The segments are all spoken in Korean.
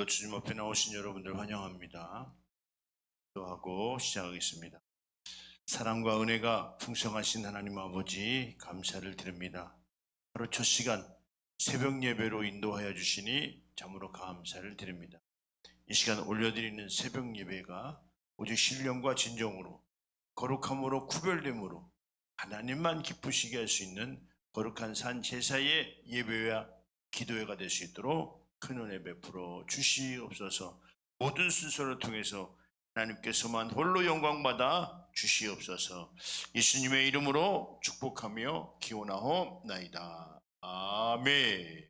주님 앞에 나오신 여러분들 환영합니다. 기도하고 시작하겠습니다. 사랑과 은혜가 풍성하신 하나님 아버지 감사를 드립니다. 하루 첫 시간 새벽 예배로 인도하여 주시니 참으로 감사를 드립니다. 이 시간 올려드리는 새벽 예배가 오직 신령과 진정으로 거룩함으로 구별됨으로 하나님만 기쁘시게 할 수 있는 거룩한 산 제사의 예배와 기도회가 될 수 있도록 큰 은혜 베풀어 주시옵소서. 모든 순서를 통해서 하나님께서만 홀로 영광받아 주시옵소서. 예수님의 이름으로 축복하며 기원하옵나이다. 아멘.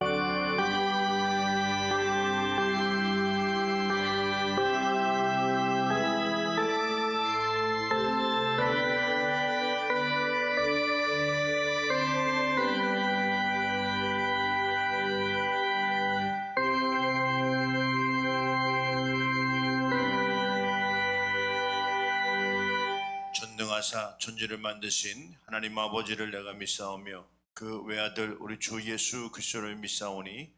전능하사 천지를 만드신 하나님 아버지를 내가 믿사오며 그 외아들 우리 주 예수 그리스도를 믿사오니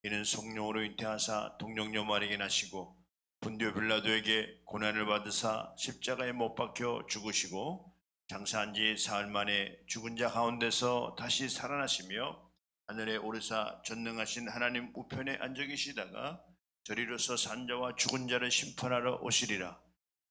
이는 성령으로 잉태하사 동정녀 마리아에게 나시고 본디오 빌라도에게 고난을 받으사 십자가에 못 박혀 죽으시고 장사한 지 사흘 만에 죽은 자 가운데서 다시 살아나시며 하늘에 오르사 전능하신 하나님 우편에 앉아 계시다가 저리로서 산 자와 죽은 자를 심판하러 오시리라.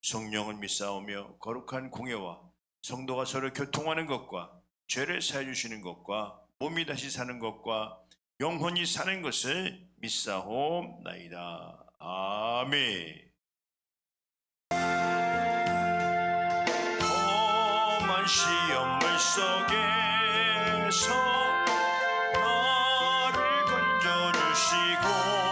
성령을 믿사오며 거룩한 공예와 성도가 서로 교통하는 것과 죄를 사해 주시는 것과 몸이 다시 사는 것과 영혼이 사는 것을 믿사옵나이다. 아멘. 험한 시험물 속에서 나를 건져주시고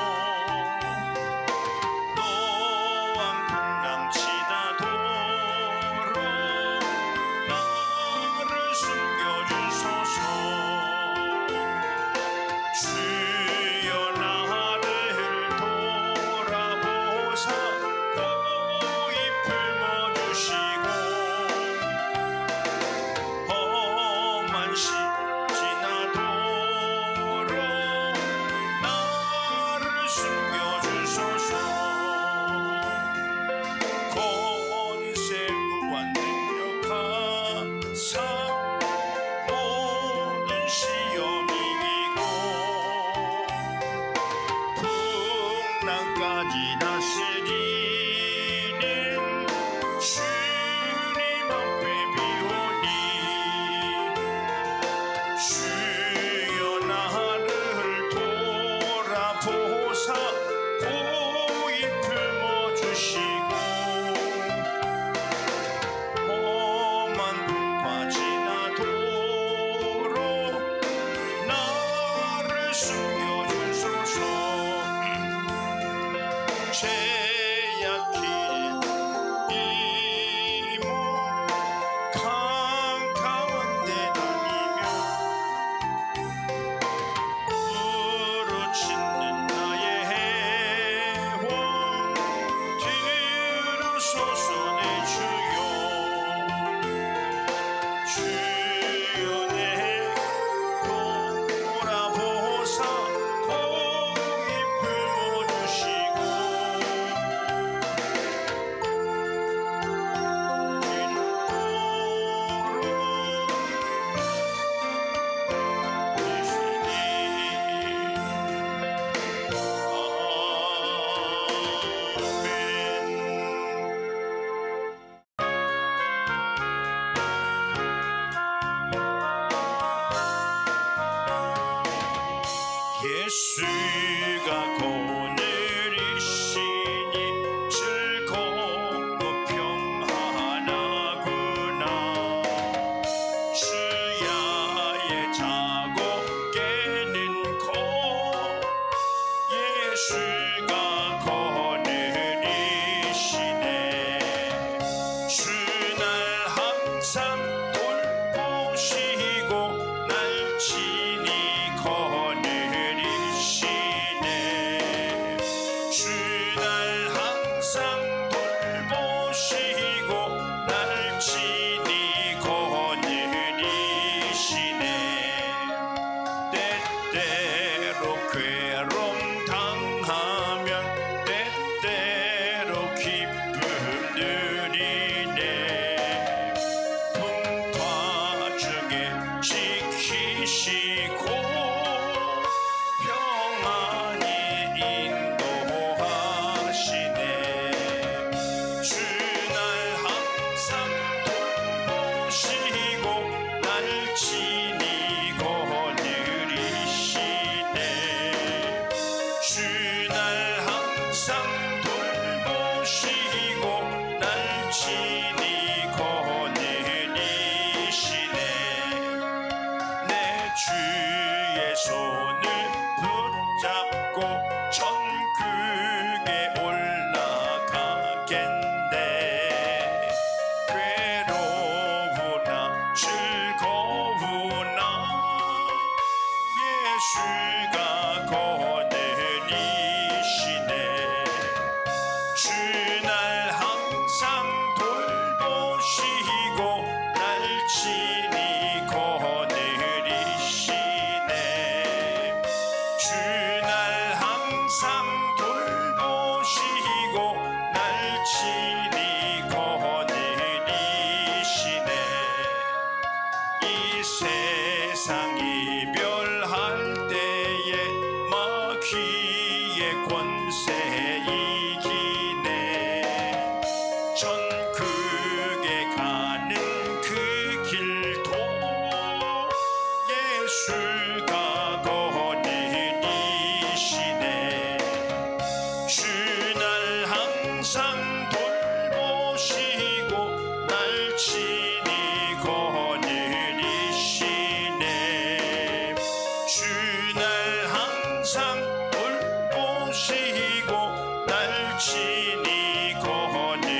신이 거느리시네.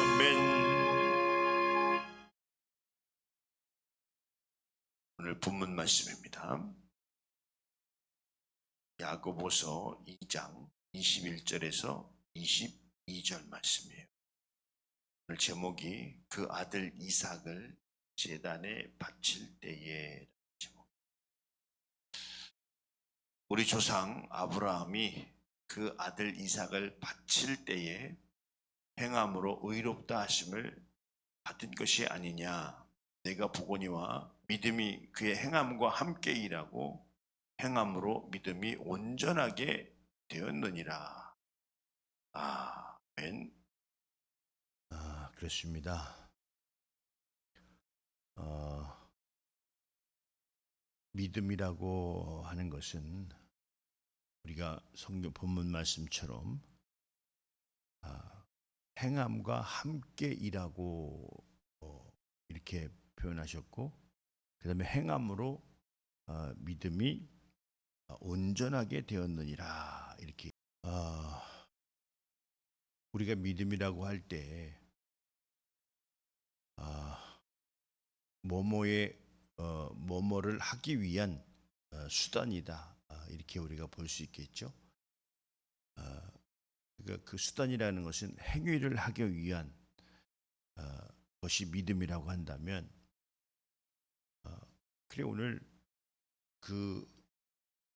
아멘. 오늘 본문 말씀입니다. 야고보서 2장 21절에서 22절 말씀이에요. 오늘 제목이 그 아들 이삭을 제단에 바칠 때에. 우리 조상 아브라함이 그 아들 이삭을 바칠 때에 행함으로 의롭다 하심을 받은 것이 아니냐. 내가 보거니와 믿음이 그의 행함과 함께 일하고 행함으로 믿음이 온전하게 되었느니라. 아멘. 그렇습니다. 믿음이라고 하는 것은 우리가 성경 본문 말씀처럼 행함과 함께 일하고 이렇게 표현하셨고, 그 다음에 행함으로 믿음이 온전하게 되었느니라. 이렇게 우리가 믿음이라고 할 때 뭐뭐를 하기 위한 수단이다. 이렇게 우리가 볼 수 있겠죠. 그러니까 그 수단이라는 것은 행위를 하기 위한 것이 믿음이라고 한다면, 그래 오늘 그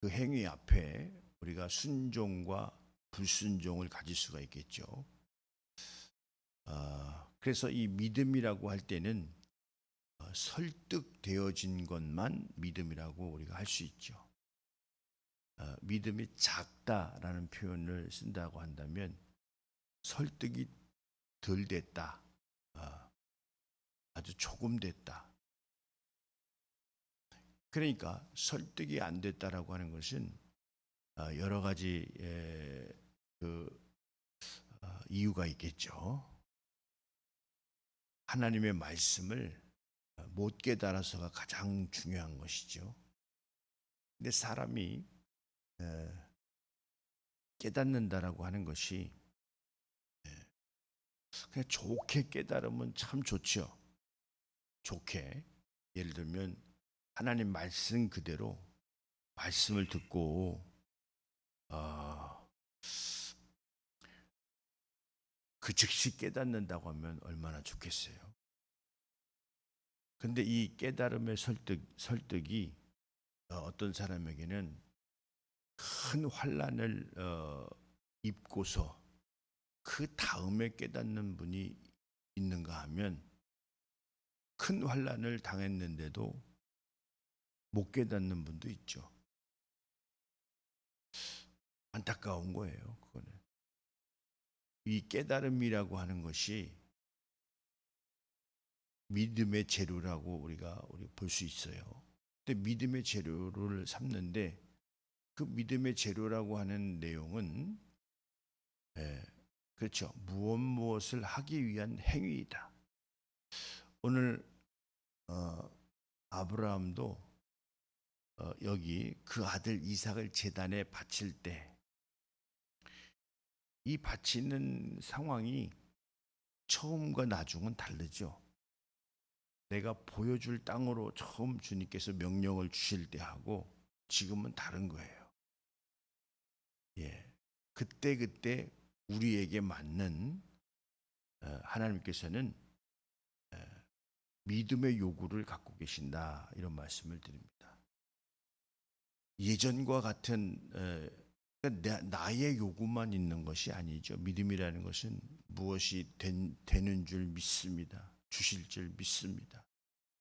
행위 앞에 우리가 순종과 불순종을 가질 수가 있겠죠. 그래서 이 믿음이라고 할 때는 설득되어진 것만 믿음이라고 우리가 할 수 있죠. 믿음이 작다라는 표현을 쓴다고 한다면 설득이 덜 됐다, 아주 조금 됐다. 그러니까 설득이 안 됐다라고 하는 것은 여러 가지 이유가 있겠죠. 하나님의 말씀을 못 깨달아서가 가장 중요한 것이죠. 근데 사람이 깨닫는다라고 하는 것이 그냥 좋게 깨달으면 참 좋죠. 좋게, 예를 들면 하나님 말씀 그대로 말씀을 듣고 그 즉시 깨닫는다고 하면 얼마나 좋겠어요. 근데 이 깨달음의 설득이 어떤 사람에게는 큰 환난을 입고서 그 다음에 깨닫는 분이 있는가 하면 큰 환난을 당했는데도 못 깨닫는 분도 있죠. 안타까운 거예요. 그거는 이 깨달음이라고 하는 것이 믿음의 재료라고 우리가 볼 수 있어요. 근데 믿음의 재료를 삼는데 그 믿음의 재료라고 하는 내용은 그렇죠. 무엇을 하기 위한 행위이다. 오늘 아브라함도 여기 그 아들 이삭을 제단에 바칠 때 이 바치는 상황이 처음과 나중은 다르죠. 내가 보여줄 땅으로 처음 주님께서 명령을 주실 때하고 지금은 다른 거예요. 그때 우리에게 맞는 하나님께서는 믿음의 요구를 갖고 계신다, 이런 말씀을 드립니다. 예전과 같은 나의 요구만 있는 것이 아니죠. 믿음이라는 것은 무엇이 되는 줄 믿습니다. 주실 줄 믿습니다.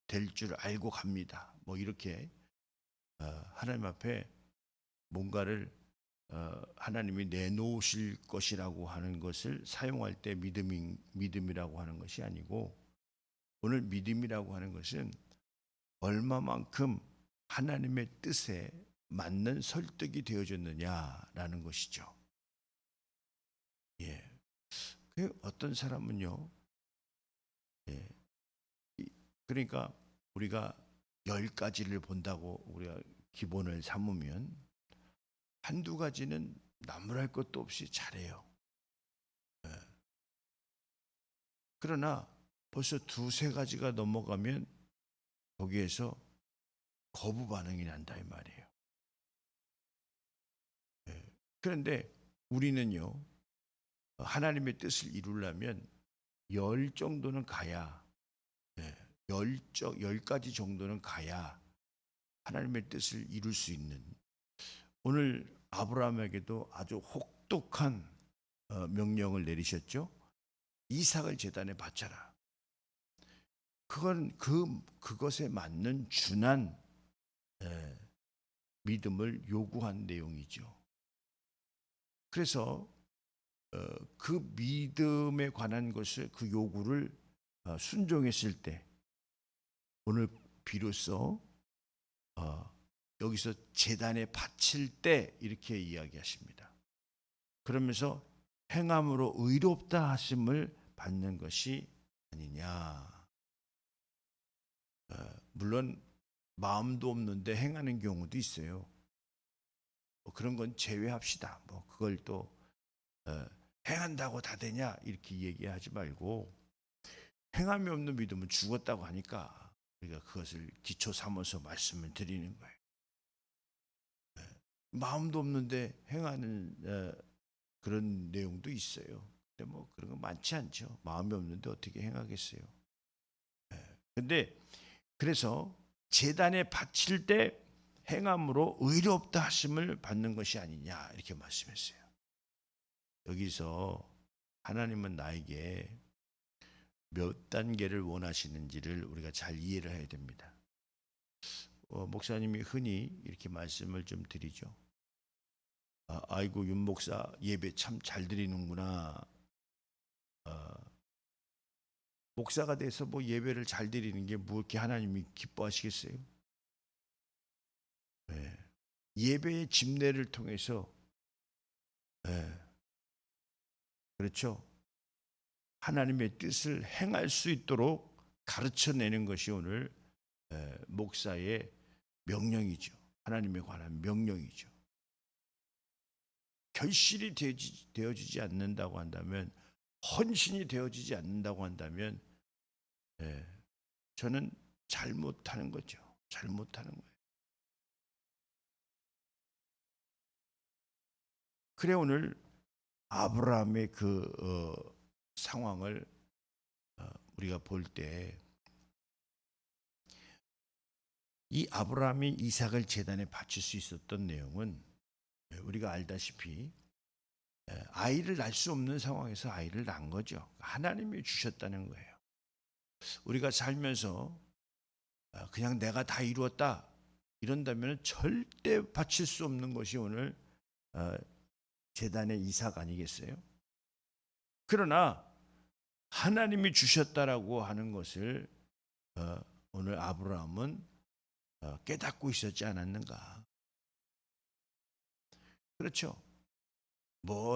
될 줄 알고 갑니다. 뭐 이렇게 하나님 앞에 뭔가를 하나님이 내놓으실 것이라고 하는 것을 사용할 때 믿음이라고 하는 것이 아니고, 오늘 믿음이라고 하는 것은 얼마만큼 하나님의 뜻에 맞는 설득이 되어졌느냐라는 것이죠. 어떤 사람은요, 그러니까 우리가 10가지를 본다고 우리가 기본을 삼으면 한두 가지는 나무랄 것도 없이 잘해요. 그러나 벌써 두세 가지가 넘어가면 거기에서 거부 반응이 난다 이 말이에요. 그런데 우리는요, 하나님의 뜻을 이루려면 10 정도는 가야, 10가지 정도는 가야 하나님의 뜻을 이룰 수 있는, 오늘 아브라함에게도 아주 혹독한 명령을 내리셨죠. 이삭을 제단에 바쳐라. 그건 그것에 맞는 준한 믿음을 요구한 내용이죠. 그래서 그 믿음에 관한 것을, 그 요구를 순종했을 때 오늘 비로소 여기서 제단에 바칠 때 이렇게 이야기하십니다. 그러면서 행함으로 의롭다 하심을 받는 것이 아니냐. 물론 마음도 없는데 행하는 경우도 있어요. 그런 건 제외합시다. 그걸 또 행한다고 다 되냐 이렇게 얘기하지 말고, 행함이 없는 믿음은 죽었다고 하니까 우리가 그것을 기초 삼아서 말씀을 드리는 거예요. 마음도 없는데 행하는 그런 내용도 있어요. 근데 그런 거 많지 않죠. 마음이 없는데 어떻게 행하겠어요. 근데 그래서 제단에 바칠 때 행함으로 의롭다 하심을 받는 것이 아니냐 이렇게 말씀했어요. 여기서 하나님은 나에게 몇 단계를 원하시는지를 우리가 잘 이해를 해야 됩니다. 목사님이 흔히 이렇게 말씀을 좀 드리죠. 아이고 윤 목사 예배 참 잘 드리는구나. 목사가 돼서 예배를 잘 드리는 게 이렇게 하나님이 기뻐하시겠어요? 예배의 집례를 통해서, 그렇죠, 하나님의 뜻을 행할 수 있도록 가르쳐내는 것이 오늘 목사의 명령이죠. 하나님에 관한 명령이죠. 결실이 되어지지 않는다고 한다면, 헌신이 되어지지 않는다고 한다면 저는 잘못하는 거죠. 잘못하는 거예요. 그래 오늘 아브라함의 그 상황을 우리가 볼 때, 이 아브라함이 이삭을 제단에 바칠 수 있었던 내용은 우리가 알다시피 아이를 낳을 수 없는 상황에서 아이를 낳은 거죠. 하나님이 주셨다는 거예요. 우리가 살면서 그냥 내가 다 이루었다 이런다면 절대 바칠 수 없는 것이 오늘 제단의 이삭 아니겠어요? 그러나 하나님이 주셨다라고 하는 것을 오늘 아브라함은 깨닫고 있었지 않았는가? 그렇죠.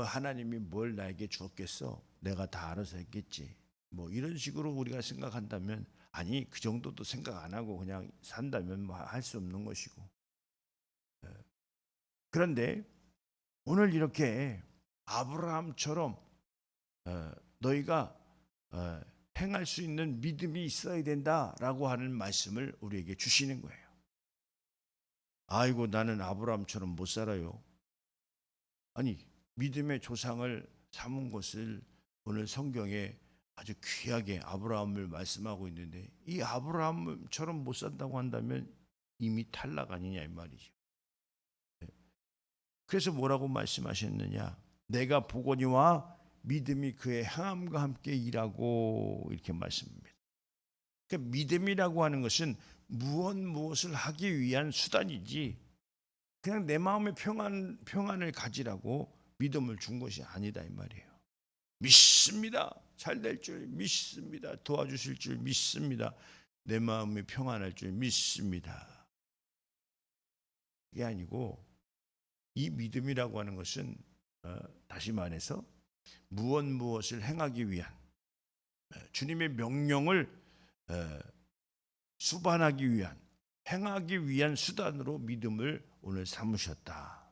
하나님이 뭘 나에게 주었겠어? 내가 다 알아서 했겠지. 이런 식으로 우리가 생각한다면, 아니 그 정도도 생각 안 하고 그냥 산다면 할 수 없는 것이고. 그런데 오늘 이렇게 아브라함처럼 너희가 행할 수 있는 믿음이 있어야 된다라고 하는 말씀을 우리에게 주시는 거예요. 아이고 나는 아브라함처럼 못 살아요. 아니 믿음의 조상을 삼은 것을 오늘 성경에 아주 귀하게 아브라함을 말씀하고 있는데, 이 아브라함처럼 못 산다고 한다면 이미 탈락 아니냐 이 말이죠. 그래서 뭐라고 말씀하셨느냐? 내가 보거니와 믿음이 그의 행함과 함께 일하고, 이렇게 말씀합니다. 그러니까 믿음이라고 하는 것은 무엇을 하기 위한 수단이지, 그냥 내 마음의 평안을 가지라고 믿음을 준 것이 아니다 이 말이에요. 믿습니다. 잘 될 줄 믿습니다. 도와주실 줄 믿습니다. 내 마음이 평안할 줄 믿습니다. 그게 아니고, 이 믿음이라고 하는 것은 다시 말해서 무엇을 행하기 위한, 주님의 명령을 수반하기 위한, 행하기 위한 수단으로 믿음을 오늘 삼으셨다.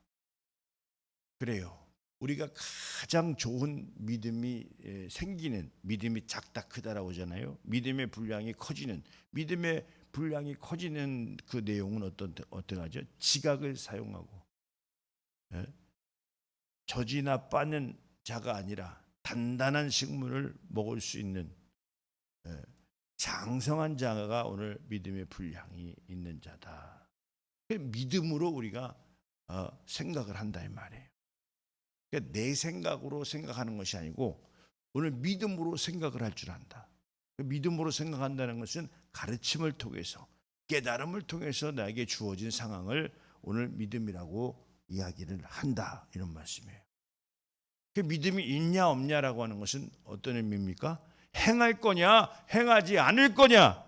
그래요. 우리가 가장 좋은 믿음이 생기는, 믿음이 작다 크다라고 하잖아요. 믿음의 분량이 커지는, 믿음의 분량이 커지는 그 내용은 어떠하죠? 지각을 사용하고, 젖이나 빠는 자가 아니라 단단한 식물을 먹을 수 있는 장성한 자가 오늘 믿음의 분량이 있는 자다. 믿음으로 우리가 생각을 한다 이 말이에요. 그러니까 내 생각으로 생각하는 것이 아니고 오늘 믿음으로 생각을 할 줄 안다. 믿음으로 생각한다는 것은 가르침을 통해서, 깨달음을 통해서 나에게 주어진 상황을 오늘 믿음이라고 이야기를 한다, 이런 말씀이에요. 그 믿음이 있냐 없냐라고 하는 것은 어떤 의미입니까? 행할 거냐 행하지 않을 거냐.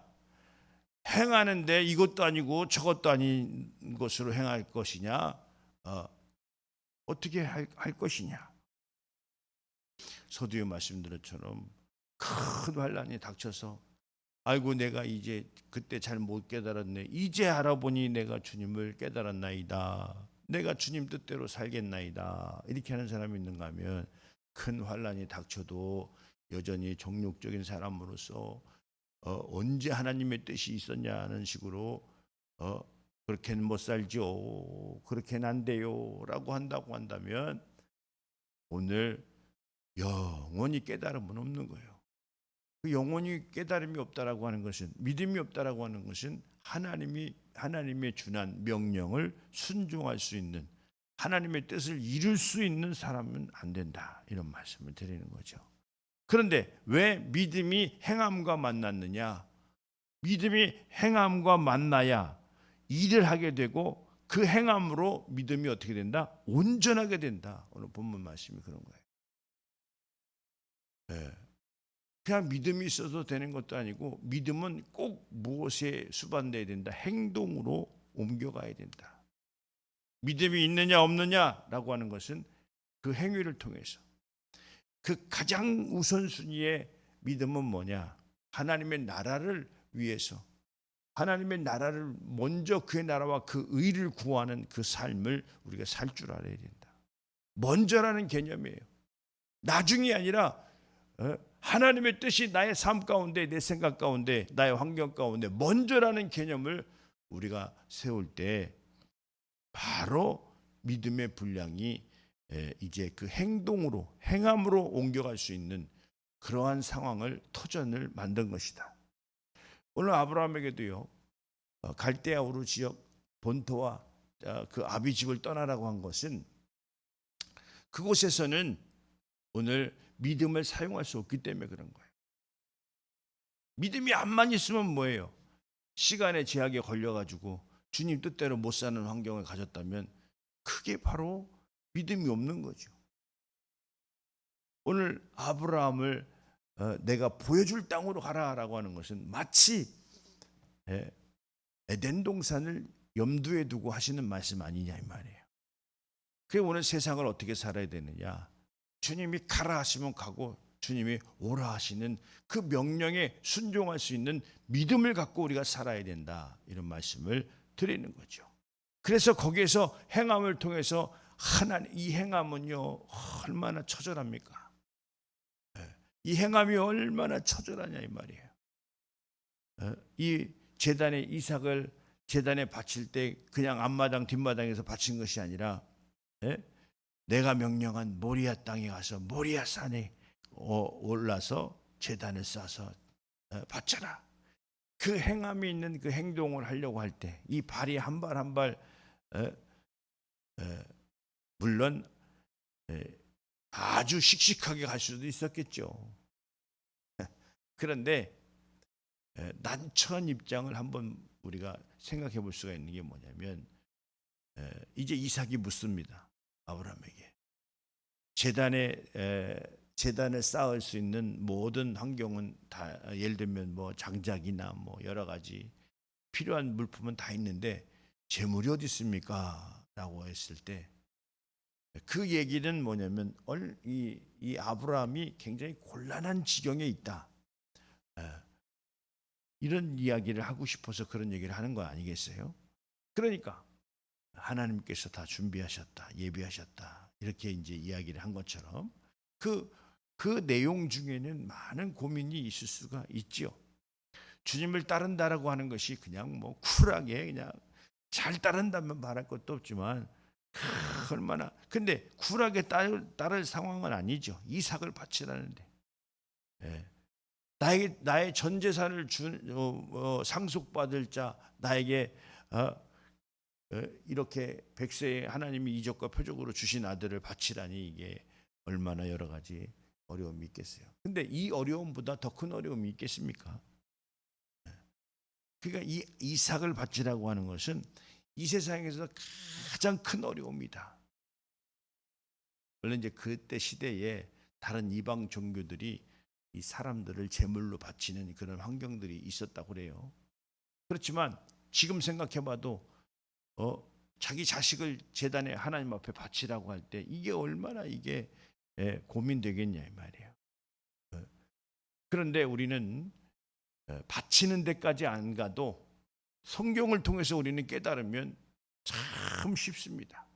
행하는데 이것도 아니고 저것도 아닌 것으로 행할 것이냐, 어떻게 할 것이냐. 서두에 말씀드렸처럼 큰 환란이 닥쳐서 아이고 내가 이제 그때 잘 못 깨달았네, 이제 알아보니 내가 주님을 깨달았나이다, 내가 주님 뜻대로 살겠나이다, 이렇게 하는 사람이 있는가 하면 큰 환란이 닥쳐도 여전히 정욕적인 사람으로서 언제 하나님의 뜻이 있었냐는 식으로 그렇게는 못 살죠, 그렇게는 안 돼요 라고 한다고 한다면 오늘 영원히 깨달음은 없는 거예요. 그 영원히 깨달음이 없다라고 하는 것은, 믿음이 없다라고 하는 것은 하나님의 준한 명령을 순종할 수 있는, 하나님의 뜻을 이룰 수 있는 사람은 안 된다, 이런 말씀을 드리는 거죠. 그런데 왜 믿음이 행함과 만났느냐? 믿음이 행함과 만나야 일을 하게 되고 그 행함으로 믿음이 어떻게 된다? 온전하게 된다. 오늘 본문 말씀이 그런 거예요. 네. 그냥 믿음이 있어도 되는 것도 아니고 믿음은 꼭 무엇에 수반돼야 된다? 행동으로 옮겨가야 된다. 믿음이 있느냐 없느냐라고 하는 것은 그 행위를 통해서, 그 가장 우선순위의 믿음은 뭐냐? 하나님의 나라를 위해서, 하나님의 나라를 먼저, 그의 나라와 그 의를 구하는 그 삶을 우리가 살 줄 알아야 된다. 먼저라는 개념이에요. 나중이 아니라 하나님의 뜻이 나의 삶 가운데, 내 생각 가운데, 나의 환경 가운데 먼저라는 개념을 우리가 세울 때 바로 믿음의 분량이 이제 그 행동으로, 행함으로 옮겨갈 수 있는 그러한 상황을, 터전을 만든 것이다. 오늘 아브라함에게도요, 갈대아 우르 지역 본토와 그 아비 집을 떠나라고 한 것은 그곳에서는 오늘 믿음을 사용할 수 없기 때문에 그런 거예요. 믿음이 안만 있으면 뭐예요? 시간의 제약에 걸려가지고 주님 뜻대로 못 사는 환경을 가졌다면 그게 바로 믿음이 없는 거죠. 오늘 아브라함을 내가 보여줄 땅으로 가라라고 하는 것은 마치 에덴 동산을 염두에 두고 하시는 말씀 아니냐 이 말이에요. 그게 오늘 세상을 어떻게 살아야 되느냐? 주님이 가라 하시면 가고 주님이 오라 하시는 그 명령에 순종할 수 있는 믿음을 갖고 우리가 살아야 된다, 이런 말씀을 드리는 거죠. 그래서 거기에서 행함을 통해서 하나님, 이 행함은요 얼마나 처절합니까? 이 행함이 얼마나 처절하냐 이 말이에요. 이 제단에 이삭을 제단에 바칠 때 그냥 앞마당 뒷마당에서 바친 것이 아니라 내가 명령한 모리아 땅에 가서 모리아 산에 올라서 제단을 쌓아서 바쳐라. 그 행함이 있는 그 행동을 하려고 할 때 이 발이 한 발 한 발, 물론 아주 씩씩하게 갈 수도 있었겠죠. 그런데 난처한 입장을 한번 우리가 생각해 볼 수가 있는 게 뭐냐면, 이제 이삭이 묻습니다. 아브라함에게 제단을 쌓을 수 있는 모든 환경은 다, 예를 들면 뭐 장작이나 뭐 여러 가지 필요한 물품은 다 있는데 재물이 어디 있습니까? 라고 했을 때 그 얘기는 뭐냐면 이 아브라함이 굉장히 곤란한 지경에 있다. 이런 이야기를 하고 싶어서 그런 얘기를 하는 거 아니겠어요? 그러니까 하나님께서 다 준비하셨다, 예비하셨다 이렇게 이제 이야기를 한 것처럼 그 내용 중에는 많은 고민이 있을 수가 있지요. 주님을 따른다라고 하는 것이 그냥 뭐 쿨하게 그냥 잘 따른다면 말할 것도 없지만 얼마나 근데 쿨하게 따를 상황은 아니죠. 이삭을 바치라는데 나의 전 재산을 상속받을 자 나에게 이렇게 백세에 하나님이 이적과 표적으로 주신 아들을 바치라니 이게 얼마나 여러 가지 어려움이 있겠어요. 근데 이 어려움보다 더 큰 어려움이 있겠습니까? 그러니까 이 이삭을 바치라고 하는 것은 이 세상에서 가장 큰 어려움이다. 원래 이제 그때 시대에 다른 이방 종교들이 이 사람들을 제물로 바치는 그런 환경들이 있었다고 그래요. 그렇지만 지금 생각해봐도 자기 자식을 제단에 하나님 앞에 바치라고 할 때 이게 얼마나 이게 고민되겠냐 이 말이에요. 그런데 우리는 바치는 데까지 안 가도 성경을 통해서 우리는 깨달으면 참 쉽습니다.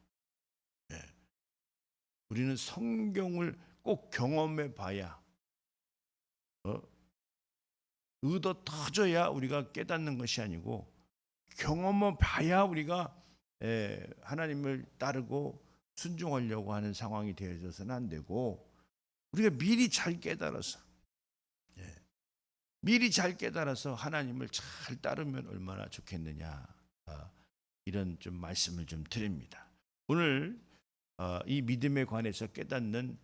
우리는 성경을 꼭 경험해 봐야 의도 터져야 우리가 깨닫는 것이 아니고 경험해 봐야 우리가 하나님을 따르고 순종하려고 하는 상황이 되어져서는 안 되고 우리가 미리 잘 깨달아서 하나님을 잘 따르면 얼마나 좋겠느냐 이런 좀 말씀을 좀 드립니다. 오늘 이 믿음에 관해서 깨닫는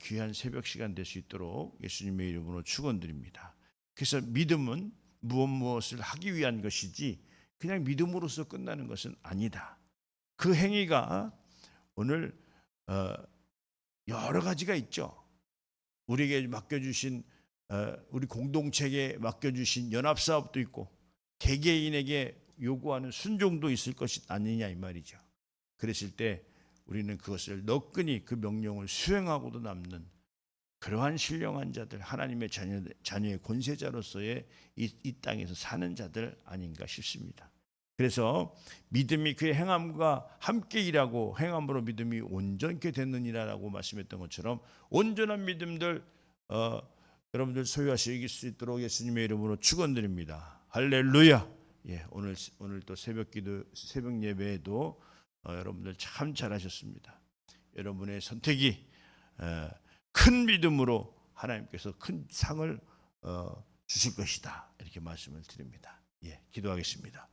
귀한 새벽 시간 될 수 있도록 예수님의 이름으로 축원드립니다. 그래서 믿음은 무엇을 하기 위한 것이지 그냥 믿음으로써 끝나는 것은 아니다. 그 행위가 오늘 여러 가지가 있죠. 우리에게 맡겨주신 우리 공동체에 맡겨주신 연합사업도 있고 개개인에게 요구하는 순종도 있을 것이 아니냐 이 말이죠. 그랬을 때 우리는 그것을 너끈히 그 명령을 수행하고도 남는 그러한 신령한 자들, 하나님의 자녀의 권세자로서의 이 땅에서 사는 자들 아닌가 싶습니다. 그래서 믿음이 그의 행함과 함께 일하고 행함으로 믿음이 온전케 됐느니라라고 말씀했던 것처럼 온전한 믿음들 여러분들 소유하실 수 있도록 예수님의 이름으로 축원드립니다. 할렐루야. 오늘 또 새벽기도 새벽 예배에도 여러분들 참 잘하셨습니다. 여러분의 선택이 큰 믿음으로 하나님께서 큰 상을 주실 것이다. 이렇게 말씀을 드립니다. 기도하겠습니다.